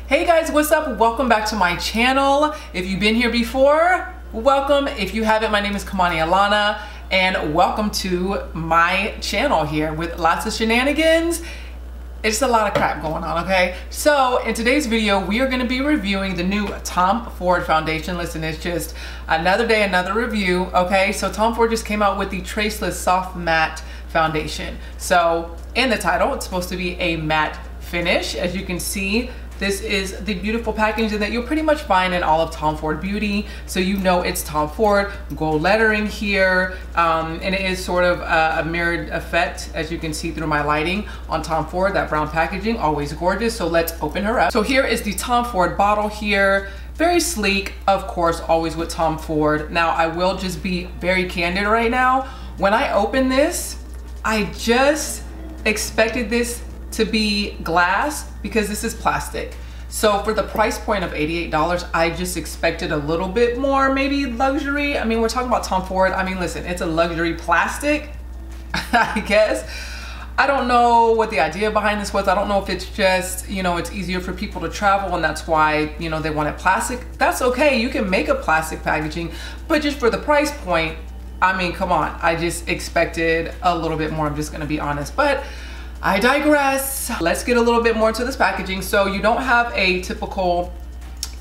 Hey guys, what's up? Welcome back to my channel. If you've been here before, welcome. If you haven't, my name is Kamani Alana and welcome to my channel here with lots of shenanigans. It's a lot of crap going on, okay? So in today's video, we are gonna be reviewing the new Tom Ford foundation. Listen, it's just another day, another review, okay? So Tom Ford just came out with the Traceless Soft Matte Foundation. So in the title, it's supposed to be a matte finish. As you can see, this is the beautiful packaging that you'll pretty much find in all of Tom Ford Beauty. So you know it's Tom Ford, gold lettering here, and it is sort of a mirrored effect, as you can see through my lighting on Tom Ford. That brown packaging, always gorgeous. So let's open her up. So here is the Tom Ford bottle here. Very sleek, of course, always with Tom Ford. Now, I will just be very candid right now. When I opened this, I just expected this to be glass because this is plastic. So for the price point of $88, I just expected a little bit more, maybe luxury. I mean, we're talking about Tom Ford. I mean, listen, it's a luxury plastic, I guess. I don't know what the idea behind this was. I don't know if it's just, you know, it's easier for people to travel and that's why, you know, they wanted plastic. That's okay, you can make a plastic packaging, but just for the price point, I mean, come on. I just expected a little bit more, I'm just gonna be honest. But I digress. Let's get a little bit more into this packaging. So you don't have a typical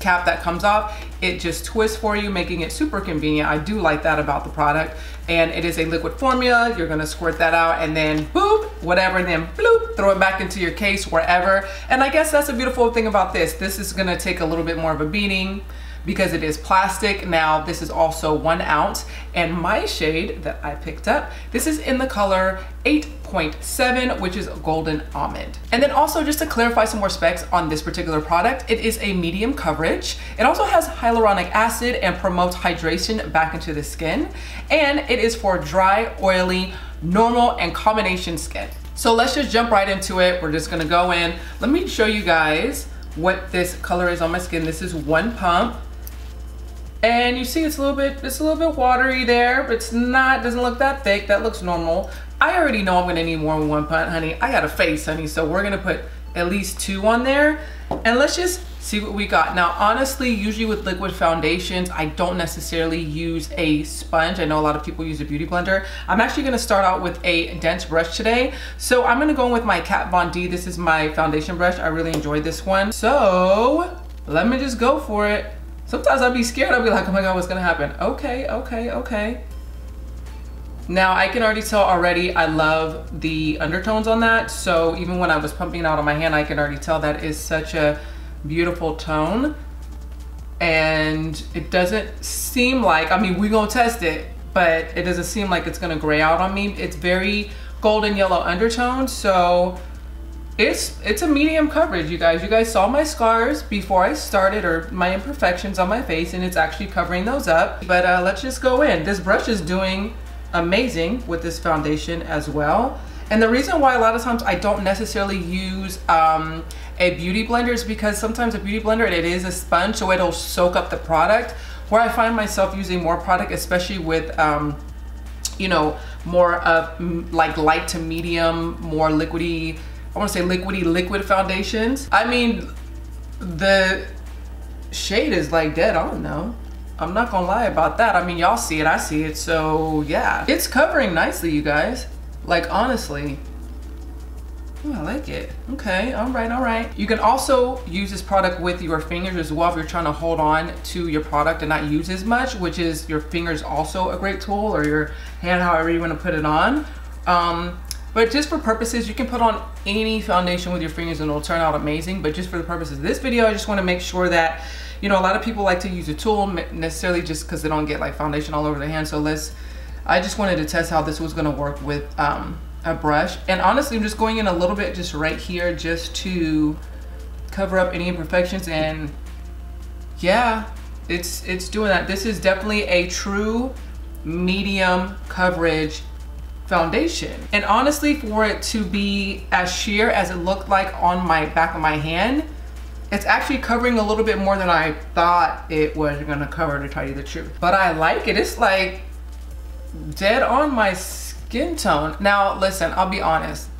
cap that comes off. It just twists for you, making it super convenient. I do like that about the product. And it is a liquid formula. You're gonna squirt that out and then boop, whatever, and then bloop, throw it back into your case wherever. And I guess that's a beautiful thing about this. This is gonna take a little bit more of a beating because it is plastic. Now, this is also 1 ounce, and my shade that I picked up, this is in the color 8.7, which is golden almond. And then also, just to clarify some more specs on this particular product, it is a medium coverage. It also has hyaluronic acid and promotes hydration back into the skin. And it is for dry, oily, normal, and combination skin. So let's just jump right into it. We're just gonna go in. Let me show you guys what this color is on my skin. This is 1 pump. And you see it's a little bit watery there, but it's not, doesn't look that thick. That looks normal. I already know I'm gonna need more than 1 pump, honey. I got a face, honey, so we're gonna put at least 2 on there. And let's just see what we got. Now, honestly, usually with liquid foundations, I don't necessarily use a sponge. I know a lot of people use a beauty blender. I'm actually gonna start out with a dense brush today. So I'm gonna go in with my Kat Von D. This is my foundation brush. I really enjoyed this one. So let me just go for it. Sometimes I'll be scared. I'll be like, oh my God, what's gonna happen? Okay, okay, okay. Now I can already tell already I love the undertones on that. So even when I was pumping it out on my hand, I can already tell that is such a beautiful tone. And it doesn't seem like, I mean, we're gonna test it, but it doesn't seem like it's gonna gray out on me. It's very golden yellow undertone. So it's a medium coverage, you guys. You guys saw my scars before I started, or my imperfections on my face, and it's actually covering those up. But let's just go in. This brush is doing amazing with this foundation as well. And the reason why a lot of times I don't necessarily use a beauty blender is because sometimes a beauty blender, it is a sponge, so it'll soak up the product. Where I find myself using more product, especially with you know, more of like light to medium, more liquidy, I want to say liquidy liquid foundations. I mean, the shade is like dead on though. I'm not gonna lie about that. I mean, y'all see it, I see it. So yeah, it's covering nicely, you guys. Like honestly, oh, I like it. Okay, all right, all right. You can also use this product with your fingers as well if you're trying to hold on to your product and not use as much, which is your fingers also a great tool, or your hand, however you want to put it on. But just for purposes, you can put on any foundation with your fingers and it'll turn out amazing. But just for the purposes of this video, I just want to make sure that, you know, a lot of people like to use a tool necessarily just because they don't get like foundation all over their hand. So I just wanted to test how this was going to work with a brush. And honestly, I'm just going in a little bit just right here just to cover up any imperfections. And yeah, it's doing that. This is definitely a true medium coverage foundation. And honestly, for it to be as sheer as it looked like on my back of my hand, it's actually covering a little bit more than I thought it was gonna cover, to tell you the truth. But I like it. It's like dead on my skin tone. Now listen, I'll be honest,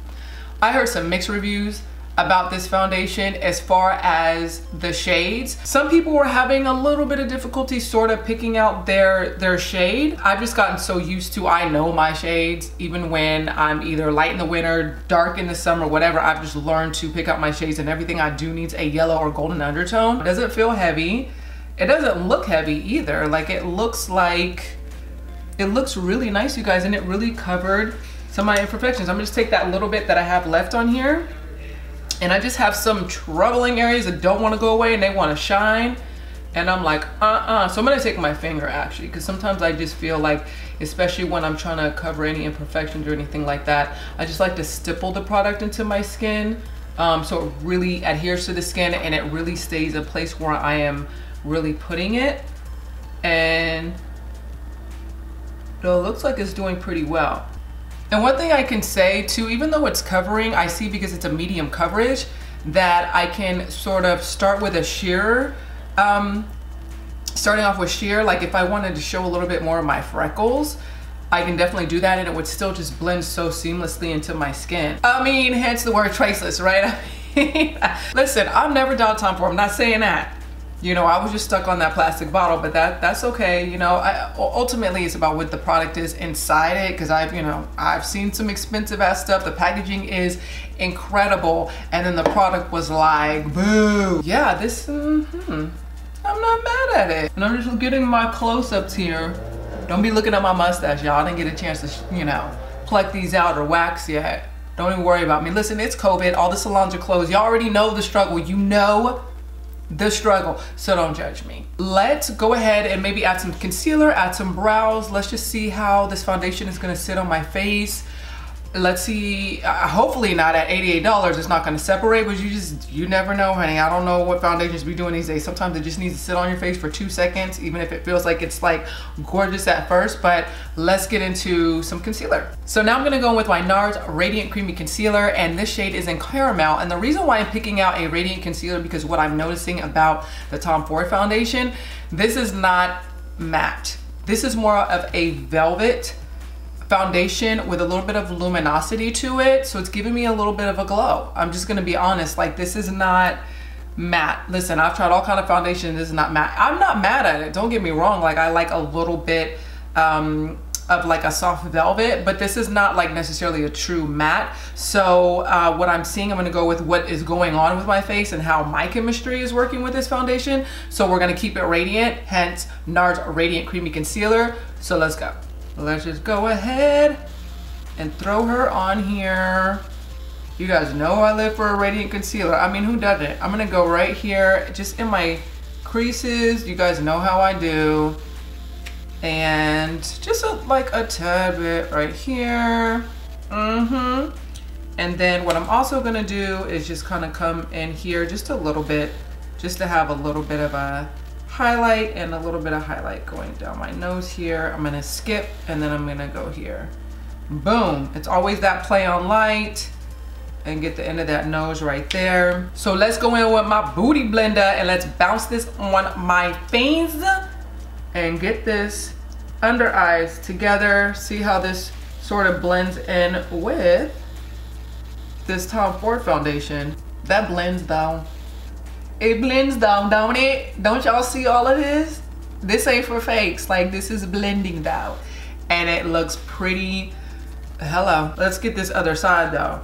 I heard some mixed reviews about this foundation as far as the shades. Some people were having a little bit of difficulty sort of picking out their shade. I've just gotten so used to, I know my shades, even when I'm either light in the winter, dark in the summer, whatever. I've just learned to pick out my shades, and everything I do needs a yellow or golden undertone. It doesn't feel heavy. It doesn't look heavy either. Like it looks really nice, you guys, and it really covered some of my imperfections. I'm gonna just take that little bit that I have left on here, and I just have some troubling areas that don't want to go away and they want to shine, and I'm like so I'm gonna take my finger actually, because sometimes I just feel like, especially when I'm trying to cover any imperfections or anything like that, I just like to stipple the product into my skin, so it really adheres to the skin and it really stays a place where I am really putting it, and it looks like it's doing pretty well. And one thing I can say too, even though it's covering, I see, because it's a medium coverage, that I can sort of start with a sheer, starting off with sheer. Like if I wanted to show a little bit more of my freckles, I can definitely do that, and it would still just blend so seamlessly into my skin. I mean, hence the word traceless, right? I mean, listen, I've never done Tom Ford, I'm not saying that. You know, I was just stuck on that plastic bottle, but that's okay. You know, ultimately it's about what the product is inside it, because I've seen some expensive ass stuff. The packaging is incredible, and then the product was like, boo. Yeah, this, I'm not mad at it. And I'm just getting my close-ups here. Don't be looking at my mustache, y'all. I didn't get a chance to, pluck these out or wax yet. Don't even worry about me. Listen, it's COVID. All the salons are closed. Y'all already know the struggle. You know the struggle, so don't judge me. Let's go ahead and maybe add some concealer, add some brows. Let's just see how this foundation is gonna sit on my face. Let's see, hopefully not at $88, it's not gonna separate, but you never know, honey. I don't know what foundations be doing these days. Sometimes it just needs to sit on your face for 2 seconds, even if it feels like it's like gorgeous at first. But let's get into some concealer. So now I'm gonna go in with my NARS Radiant Creamy Concealer, and this shade is in Caramel. And the reason why I'm picking out a radiant concealer, because what I'm noticing about the Tom Ford foundation, this is not matte. This is more of a velvet foundation with a little bit of luminosity to it, so it's giving me a little bit of a glow. I'm just gonna be honest, like this is not matte. Listen, I've tried all kind of foundation, this is not matte. I'm not mad at it, don't get me wrong. Like I like a little bit of like a soft velvet, but this is not like necessarily a true matte. So what I'm seeing, I'm gonna go with what is going on with my face and how my chemistry is working with this foundation. So we're gonna keep it radiant, hence NARS Radiant Creamy Concealer. So let's go. Let's just go ahead and throw her on here. You guys know I live for a radiant concealer. I mean, who doesn't? I'm gonna go right here, just in my creases. You guys know how I do. And just like a tad bit right here. And then what I'm also gonna do is just kind of come in here just a little bit, just to have a little bit of a highlight and a little bit of highlight going down my nose here. I'm gonna skip and then I'm gonna go here. Boom. It's always that play on light and get the end of that nose right there. So let's go in with my booty blender and let's bounce this on my face and get this under eyes together. See how this sort of blends in with this Tom Ford foundation. That blends though. It blends down, don't it? Don't y'all see all of this? This ain't for fakes. Like this is blending down, and it looks pretty. Hello. Let's get this other side though.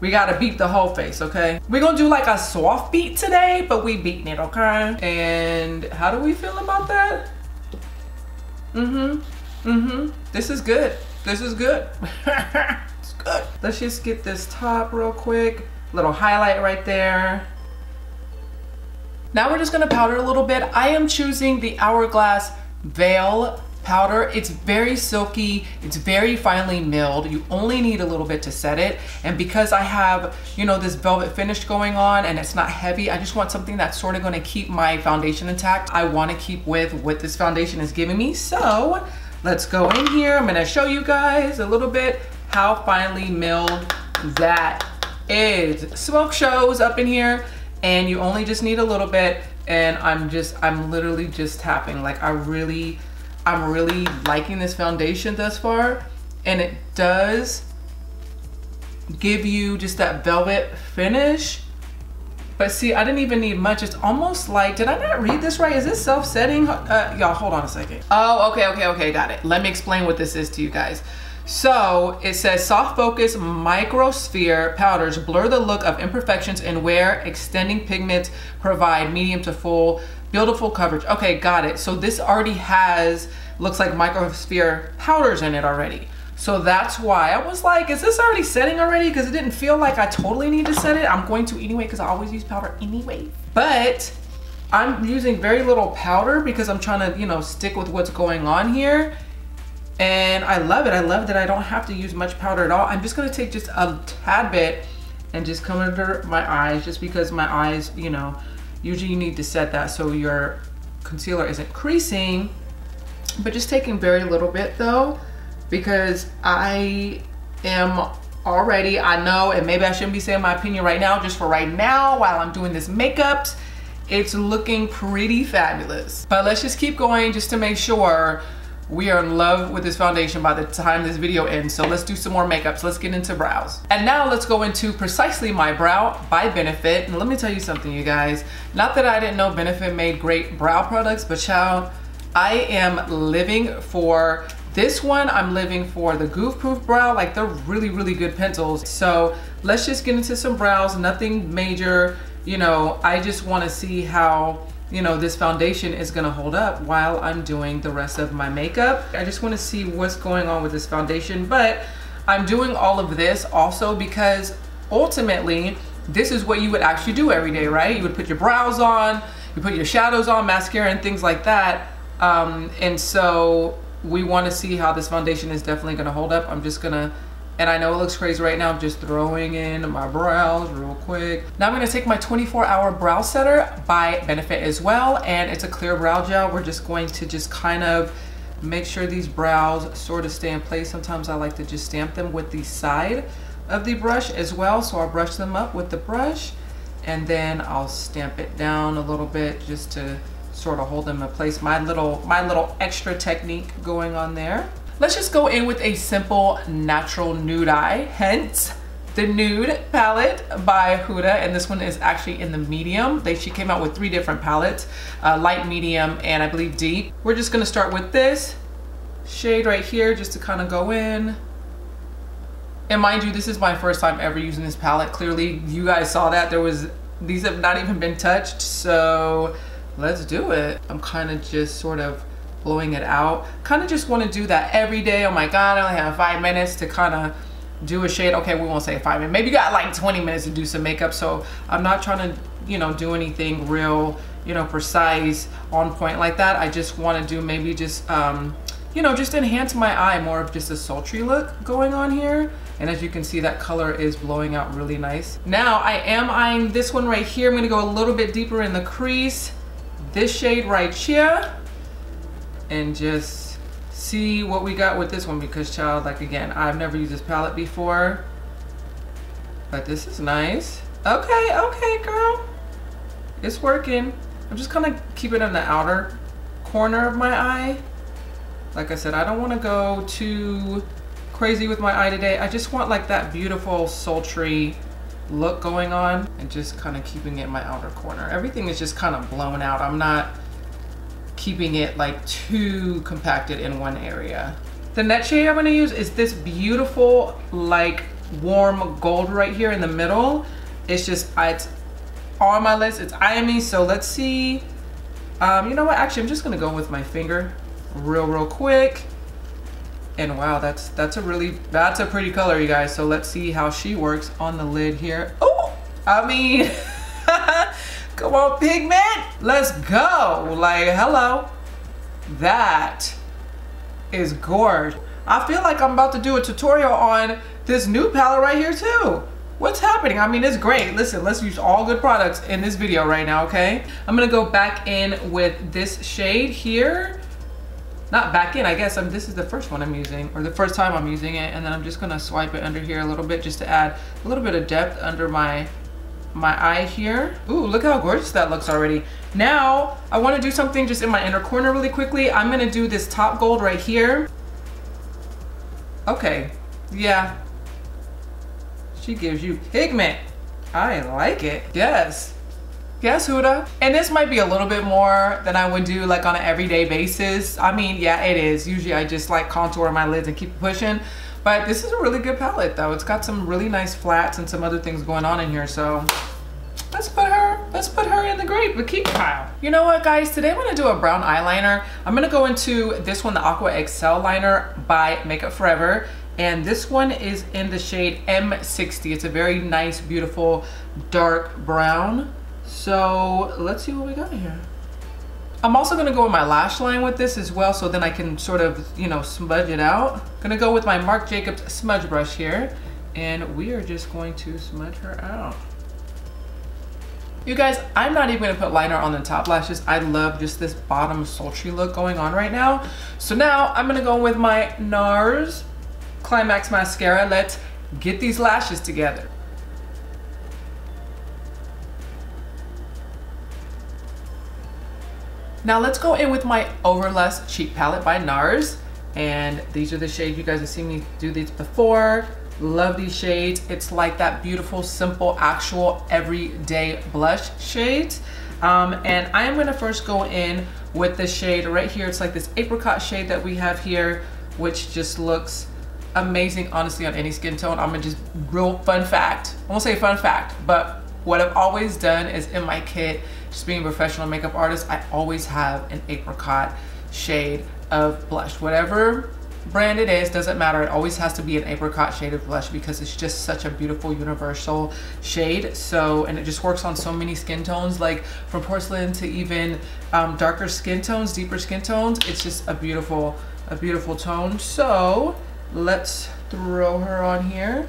We gotta beat the whole face, okay? We're gonna do like a soft beat today, but we beating it, okay? And how do we feel about that? This is good. This is good. It's good. Let's just get this top real quick. Little highlight right there. Now we're just gonna powder a little bit. I am choosing the Hourglass Veil powder. It's very silky, it's very finely milled. You only need a little bit to set it. And because I have, this velvet finish going on and it's not heavy, I just want something that's sort of gonna keep my foundation intact. I wanna keep with what this foundation is giving me. So let's go in here. I'm gonna show you guys a little bit how finely milled that is. Smoke shows up in here. And you only just need a little bit, and I'm literally just tapping. Like I'm really liking this foundation thus far, and it does give you just that velvet finish. But see, I didn't even need much. It's almost like, did I not read this right? Is this self-setting? Y'all, hold on a second. Oh, okay, got it. Let me explain what this is to you guys. So it says soft focus microsphere powders blur the look of imperfections in wear, extending pigments, provide medium to full, beautiful coverage. Okay, got it. So this already has, looks like microsphere powders in it already. So that's why I was like, is this already setting already? Because it didn't feel like I totally need to set it. I'm going to anyway, because I always use powder anyway. But I'm using very little powder because I'm trying to, you know, stick with what's going on here. And I love it. I love that I don't have to use much powder at all. I'm just gonna take just a tad bit and just come under my eyes, just because my eyes, you know, usually you need to set that so your concealer isn't creasing. But just taking very little bit though, because I am already, I know, and maybe I shouldn't be saying my opinion right now, just for right now while I'm doing this makeup, it's looking pretty fabulous. But let's just keep going just to make sure we are in love with this foundation by the time this video ends. So let's do some more makeup. So let's get into brows. And now let's go into Precisely My Brow by Benefit. And let me tell you something, you guys. Not that I didn't know Benefit made great brow products, but child, I am living for this one. I'm living for the Goof Proof Brow. Like, they're really, really good pencils. So let's just get into some brows. Nothing major. You know, I just want to see how, you know, this foundation is gonna hold up while I'm doing the rest of my makeup. I just wanna see what's going on with this foundation, but I'm doing all of this also because ultimately, this is what you would actually do every day, right? You would put your brows on, you put your shadows on, mascara and things like that. And so we wanna see how this foundation is definitely gonna hold up. I'm just gonna, and I know it looks crazy right now, I'm just throwing in my brows real quick. Now I'm gonna take my 24-hour brow setter by Benefit as well, and it's a clear brow gel. We're just going to just kind of make sure these brows sort of stay in place. Sometimes I like to just stamp them with the side of the brush as well. So I'll brush them up with the brush, and then I'll stamp it down a little bit just to sort of hold them in place. My little extra technique going on there. Let's just go in with a simple natural nude eye, hence the Nude palette by Huda, and this one is actually in the medium. She came out with 3 different palettes, light, medium, and I believe deep. We're just gonna start with this shade right here just to kind of go in. And mind you, this is my first time ever using this palette. Clearly, you guys saw that. These have not even been touched, so let's do it. I'm kind of just sort of blowing it out. Kind of just want to do that every day. Oh my God, I only have 5 minutes to kind of do a shade. Okay, we won't say 5 minutes. Maybe you got like 20 minutes to do some makeup. So I'm not trying to, you know, do anything real, you know, precise, on point like that. I just want to do maybe just, you know, just enhance my eye, more of just a sultry look going on here. And as you can see, that color is blowing out really nice. Now I am eyeing this one right here. I'm going to go a little bit deeper in the crease. This shade right here. And just see what we got with this one, because child, like, again, I've never used this palette before, but this is nice. Okay, girl, it's working. I'm just gonna keep it in the outer corner of my eye. Like I said, I don't want to go too crazy with my eye today. I just want like that beautiful sultry look going on, and just kind of keeping it in my outer corner. Everything is just kind of blown out. I'm not keeping it like too compacted in one area. The next shade I'm going to use is this beautiful like warm gold right here in the middle. It's just, it's on my list, it's eyeing me. So let's see, you know what, actually I'm just going to go with my finger real quick. And wow, that's a pretty color, you guys. So let's see how she works on the lid here. Oh, I mean come on, pigment, let's go. Like, hello, that is gorgeous. I feel like I'm about to do a tutorial on this new palette right here too. What's happening? I mean, it's great. Listen, let's use all good products in this video right now, okay? I'm gonna go back in with this shade here. Not back in, I guess this is the first one I'm using, or the first time I'm using it, and then I'm just gonna swipe it under here a little bit just to add a little bit of depth under my eye here. Ooh, look how gorgeous that looks already. Now, I wanna do something just in my inner corner really quickly. I'm gonna do this top gold right here. Okay, yeah. She gives you pigment. I like it. Yes. Yes, Huda. And this might be a little bit more than I would do like on an everyday basis. I mean, yeah, it is. Usually I just like contour my lids and keep pushing. But this is a really good palette though. It's got some really nice flats and some other things going on in here. So let's put her in the great bikini pile. You know what, guys? Today I'm gonna do a brown eyeliner. I'm gonna go into this one, the Aqua Excel liner by Makeup Forever. And this one is in the shade M60. It's a very nice, beautiful, dark brown. So let's see what we got here. I'm also gonna go with my lash line with this as well, so then I can sort of, you know, smudge it out. Gonna go with my Marc Jacobs smudge brush here, and we are just going to smudge her out. You guys, I'm not even gonna put liner on the top lashes. I love just this bottom sultry look going on right now. So now I'm gonna go with my NARS Climax Mascara. Let's get these lashes together. Now let's go in with my Overlust Cheek Palette by NARS. And these are the shades. You guys have seen me do these before. Love these shades. It's like that beautiful, simple, actual, everyday blush shades. And I am gonna first go in with the shade right here. It's like this apricot shade that we have here, which just looks amazing, honestly, on any skin tone. I'm gonna just, real fun fact. I won't say fun fact, but what I've always done is in my kit, just being a professional makeup artist, I always have an apricot shade of blush. Whatever brand it is, doesn't matter. It always has to be an apricot shade of blush because it's just such a beautiful universal shade. So, and it just works on so many skin tones, like from porcelain to even darker skin tones, deeper skin tones. It's just a beautiful tone. So let's throw her on here.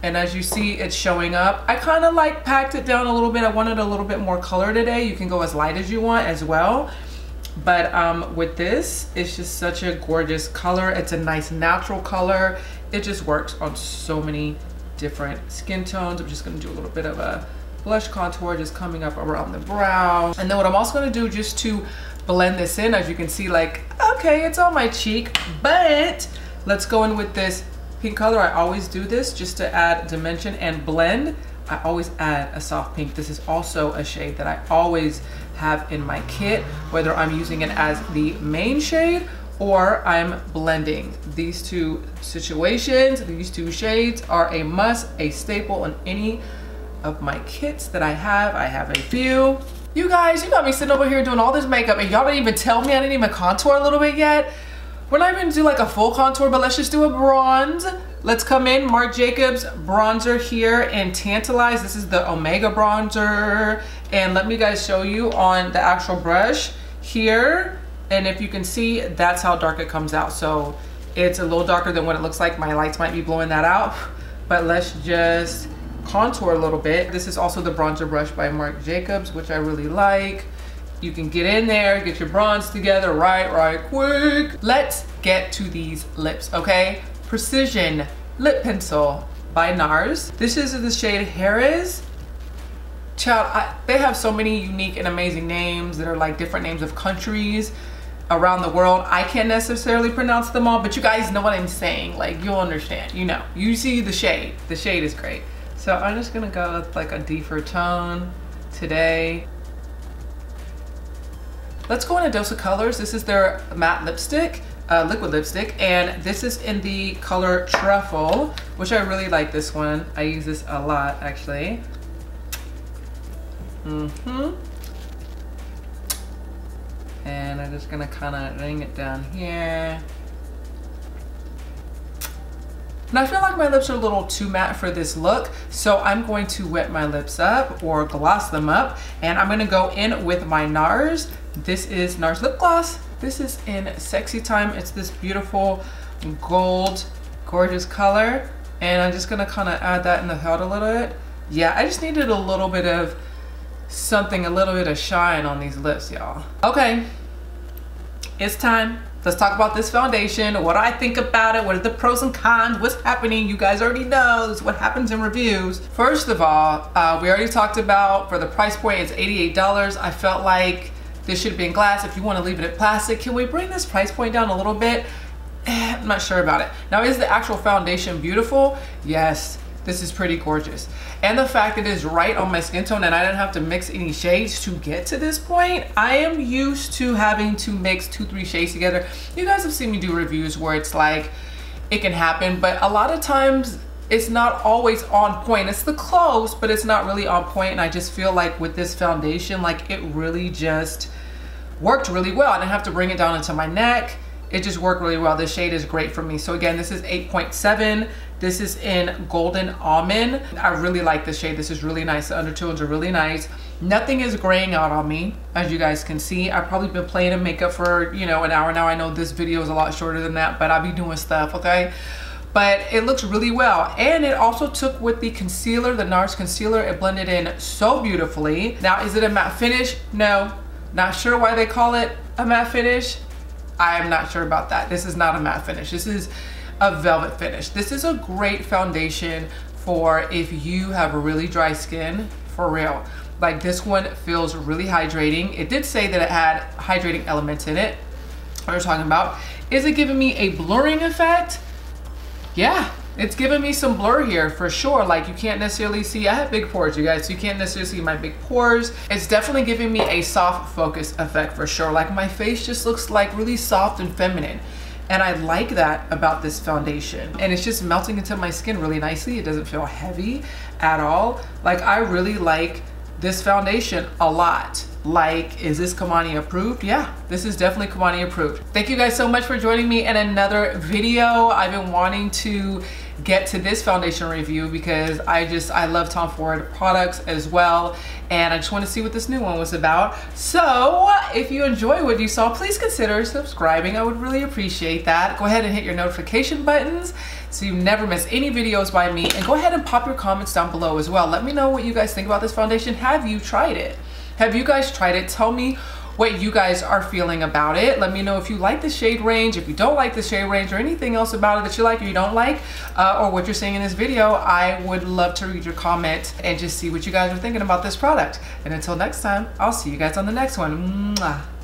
And as you see, it's showing up. I kind of like packed it down a little bit. I wanted a little bit more color today. You can go as light as you want as well. But with this, it's just such a gorgeous color. It's a nice natural color. It just works on so many different skin tones. I'm just gonna do a little bit of a blush contour just coming up around the brow. And then what I'm also gonna do just to blend this in, as you can see, like, okay, it's on my cheek, but let's go in with this pink color. I always do this just to add dimension and blend. I always add a soft pink. This is also a shade that I always have in my kit, whether I'm using it as the main shade or I'm blending. These two situations, these two shades are a must, a staple in any of my kits that I have. I have a few. You guys, you got me sitting over here doing all this makeup and y'all didn't even tell me I didn't even contour a little bit yet. We're not even gonna do like a full contour, but let's just do a bronze. Let's come in, Marc Jacobs bronzer here in Tantalize. This is the Omega bronzer. And let me guys show you on the actual brush here. And if you can see, that's how dark it comes out. So it's a little darker than what it looks like. My lights might be blowing that out, but let's just contour a little bit. This is also the bronzer brush by Marc Jacobs, which I really like. You can get in there, get your bronze together right quick. Let's get to these lips, okay? Precision Lip Pencil by NARS. This is the shade Jerez. Child, they have so many unique and amazing names that are like different names of countries around the world. I can't necessarily pronounce them all, but you guys know what I'm saying. Like, you'll understand, you know. You see the shade. The shade is great. So I'm just gonna go with like a deeper tone today. Let's go in a dose of colors. This is their matte lipstick, liquid lipstick, and this is in the color Truffle, which I really like this one. I use this a lot, actually. And I'm just gonna kind of bring it down here. And I feel like my lips are a little too matte for this look, so I'm going to wet my lips up or gloss them up, and I'm gonna go in with my NARS. This is NARS lip gloss. This is in Sexy Time. It's this beautiful gold, gorgeous color, and I'm just gonna kind of add that in the head a little bit. Yeah, I just needed a little bit of something, a little bit of shine on these lips, y'all. Okay, it's time. Let's talk about this foundation. What do I think about it? What are the pros and cons? What's happening? You guys already know. This is what happens in reviews. First of all, we already talked about, for the price point, it's $88. I felt like this should be in glass. If you want to leave it in plastic, can we bring this price point down a little bit? I'm not sure about it. Now, is the actual foundation beautiful? Yes. this is pretty gorgeous. And the fact that it is right on my skin tone and I didn't have to mix any shades to get to this point. I am used to having to mix 2-3 shades together. You guys have seen me do reviews where it's like, it can happen, but a lot of times it's not always on point. It's the close, but it's not really on point. And I just feel like with this foundation, like it really just worked really well. I didn't have to bring it down into my neck. It just worked really well. This shade is great for me. So again, this is 8.7. This is in Golden Almond. I really like this shade. This is really nice. The undertones are really nice. Nothing is graying out on me, as you guys can see. I've probably been playing in makeup for, you know, an hour now. I know this video is a lot shorter than that, but I'll be doing stuff, okay? But it looks really well. And it also took with the concealer, the NARS concealer, it blended in so beautifully. Now, is it a matte finish? No. Not sure why they call it a matte finish. I am not sure about that. This is not a matte finish. This is a velvet finish. This is a great foundation for if you have a really dry skin, for real. Like this one feels really hydrating. It did say that it had hydrating elements in it. What we're talking about. Is it giving me a blurring effect? Yeah, it's giving me some blur here for sure. Like you can't necessarily see, I have big pores, you guys, so you can't necessarily see my big pores. It's definitely giving me a soft focus effect for sure. Like my face just looks like really soft and feminine. And I like that about this foundation. And it's just melting into my skin really nicely. It doesn't feel heavy at all. Like I really like this foundation a lot. Like, is this Kamani approved? Yeah, this is definitely Kamani approved. Thank you guys so much for joining me in another video. I've been wanting to get to this foundation review because I love Tom Ford products as well. And I just want to see what this new one was about. So if you enjoy what you saw, please consider subscribing. I would really appreciate that. Go ahead and hit your notification buttons so you never miss any videos by me. And go ahead and pop your comments down below as well. Let me know what you guys think about this foundation. Have you tried it? Have you guys tried it? Tell me what you guys are feeling about it. Let me know if you like the shade range, if you don't like the shade range, or anything else about it that you like or you don't like, or what you're seeing in this video. I would love to read your comment and just see what you guys are thinking about this product. And until next time, I'll see you guys on the next one. Mwah.